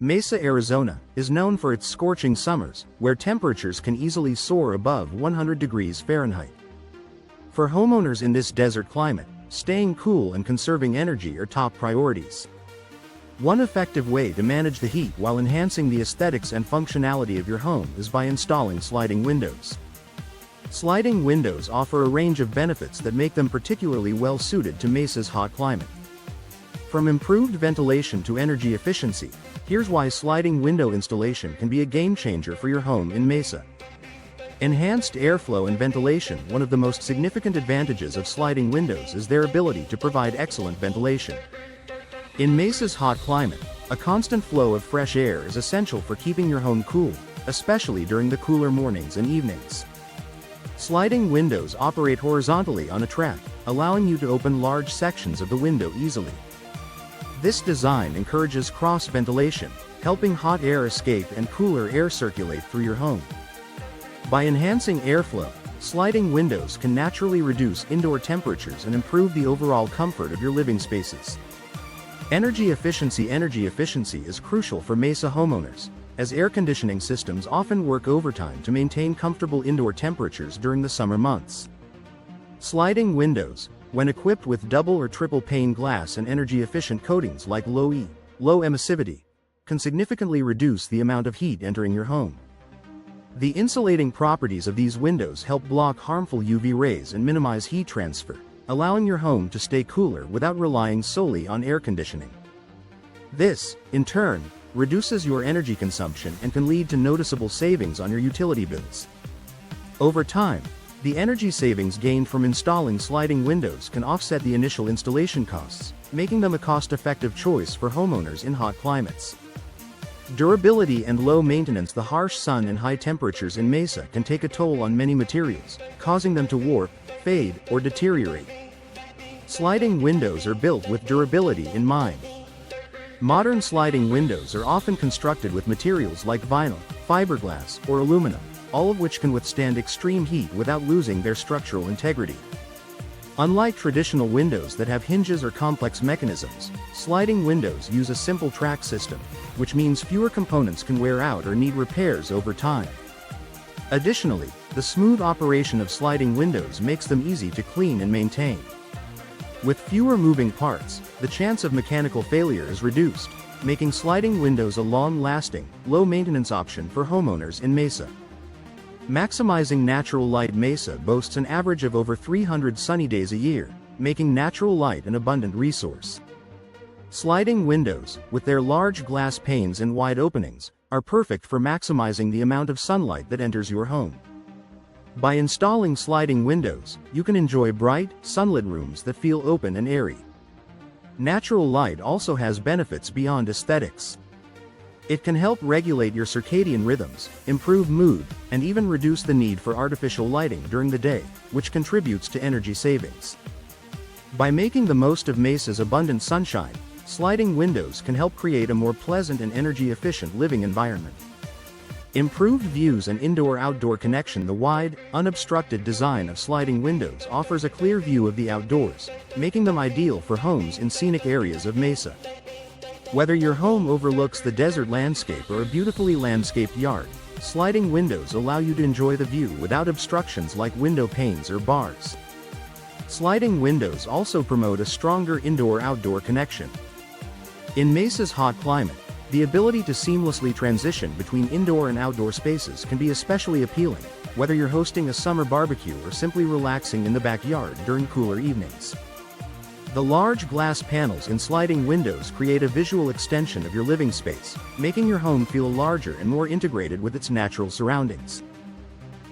Mesa, Arizona, is known for its scorching summers, where temperatures can easily soar above 100 degrees Fahrenheit. For homeowners in this desert climate, staying cool and conserving energy are top priorities. One effective way to manage the heat while enhancing the aesthetics and functionality of your home is by installing sliding windows. Sliding windows offer a range of benefits that make them particularly well suited to Mesa's hot climate. From improved ventilation to energy efficiency, here's why sliding window installation can be a game changer for your home in Mesa. Enhanced airflow and ventilation. One of the most significant advantages of sliding windows is their ability to provide excellent ventilation. In Mesa's hot climate, a constant flow of fresh air is essential for keeping your home cool, especially during the cooler mornings and evenings. Sliding windows operate horizontally on a track, allowing you to open large sections of the window easily. This design encourages cross-ventilation, helping hot air escape and cooler air circulate through your home. By enhancing airflow, sliding windows can naturally reduce indoor temperatures and improve the overall comfort of your living spaces. Energy efficiency. Energy efficiency is crucial for Mesa homeowners, as air conditioning systems often work overtime to maintain comfortable indoor temperatures during the summer months. Sliding windows, when equipped with double or triple pane glass and energy-efficient coatings like low emissivity, can significantly reduce the amount of heat entering your home. The insulating properties of these windows help block harmful UV rays and minimize heat transfer, allowing your home to stay cooler without relying solely on air conditioning. This, in turn, reduces your energy consumption and can lead to noticeable savings on your utility bills. Over time, the energy savings gained from installing sliding windows can offset the initial installation costs, making them a cost-effective choice for homeowners in hot climates. Durability and low maintenance. The harsh sun and high temperatures in Mesa can take a toll on many materials, causing them to warp, fade, or deteriorate. Sliding windows are built with durability in mind. Modern sliding windows are often constructed with materials like vinyl, fiberglass, or aluminum, all of which can withstand extreme heat without losing their structural integrity. Unlike traditional windows that have hinges or complex mechanisms, sliding windows use a simple track system, which means fewer components can wear out or need repairs over time. Additionally, the smooth operation of sliding windows makes them easy to clean and maintain. With fewer moving parts, the chance of mechanical failure is reduced, making sliding windows a long-lasting, low-maintenance option for homeowners in Mesa. Maximizing natural light. Mesa boasts an average of over 300 sunny days a year, making natural light an abundant resource. Sliding windows, with their large glass panes and wide openings, are perfect for maximizing the amount of sunlight that enters your home. By installing sliding windows, you can enjoy bright, sunlit rooms that feel open and airy. Natural light also has benefits beyond aesthetics. It can help regulate your circadian rhythms, improve mood, and even reduce the need for artificial lighting during the day, which contributes to energy savings. By making the most of Mesa's abundant sunshine, sliding windows can help create a more pleasant and energy-efficient living environment. Improved views and indoor-outdoor connection. The wide, unobstructed design of sliding windows offers a clear view of the outdoors, making them ideal for homes in scenic areas of Mesa. Whether your home overlooks the desert landscape or a beautifully landscaped yard, sliding windows allow you to enjoy the view without obstructions like window panes or bars. Sliding windows also promote a stronger indoor-outdoor connection. In Mesa's hot climate, the ability to seamlessly transition between indoor and outdoor spaces can be especially appealing, whether you're hosting a summer barbecue or simply relaxing in the backyard during cooler evenings. The large glass panels in sliding windows create a visual extension of your living space, making your home feel larger and more integrated with its natural surroundings.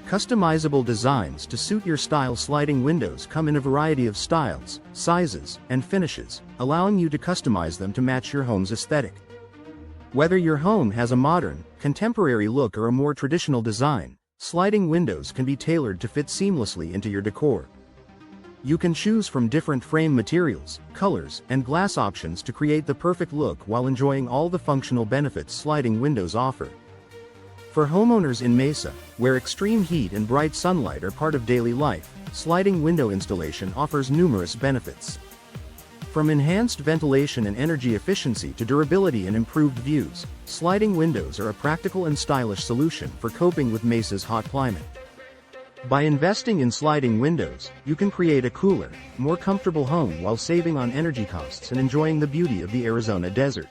Customizable designs to suit your style. Sliding windows come in a variety of styles, sizes, and finishes, allowing you to customize them to match your home's aesthetic. Whether your home has a modern, contemporary look or a more traditional design, sliding windows can be tailored to fit seamlessly into your decor. You can choose from different frame materials, colors, and glass options to create the perfect look while enjoying all the functional benefits sliding windows offer. For homeowners in Mesa, where extreme heat and bright sunlight are part of daily life, sliding window installation offers numerous benefits. From enhanced ventilation and energy efficiency to durability and improved views, sliding windows are a practical and stylish solution for coping with Mesa's hot climate. By investing in sliding windows, you can create a cooler, more comfortable home while saving on energy costs and enjoying the beauty of the Arizona desert.